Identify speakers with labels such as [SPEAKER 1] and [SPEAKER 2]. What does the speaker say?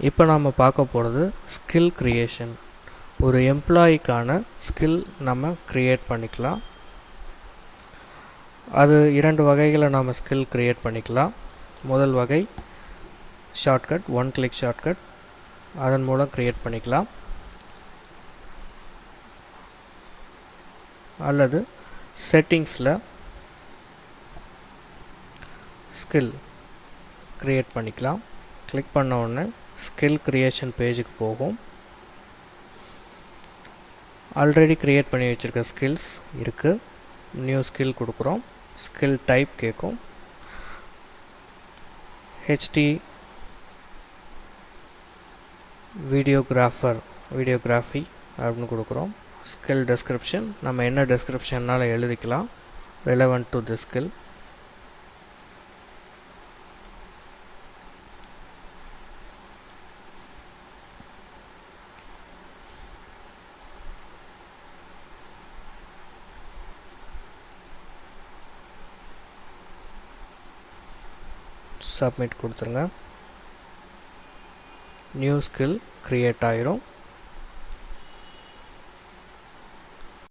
[SPEAKER 1] இப்போ நாம் பார்க்க போகிறது ஸ்கில் கிரியேஷன். ஒரு எம்ப்ளாயிக்கான ஸ்கில் நம்ம கிரியேட் பண்ணிக்கலாம். அது இரண்டு வகைகளை நாம் ஸ்கில் கிரியேட் பண்ணிக்கலாம். முதல் வகை ஷார்ட்கட், ஒன் கிளிக் ஷார்ட்கட், அதன் மூலம் கிரியேட் பண்ணிக்கலாம். அல்லது செட்டிங்ஸில் ஸ்கில் கிரியேட் பண்ணிக்கலாம். கிளிக் பண்ண உடனே ஸ்கில் கிரியேஷன் பேஜுக்கு போகும். ஆல்ரெடி கிரியேட் பண்ணி வச்சுருக்க ஸ்கில்ஸ் இருக்குது. நியூ ஸ்கில் கொடுக்குறோம். ஸ்கில் டைப் கேட்கும். ஹெச்டி வீடியோகிராஃபி அப்படின்னு கொடுக்குறோம். ஸ்கில் டெஸ்கிரிப்ஷன் நம்ம என்ன டெஸ்கிரிப்ஷன்னால எழுதிக்கலாம். Relevant to the skill. Submit கொடுத்துருங்க. நியூ ஸ்கில் கிரியேட் ஆயிரும்.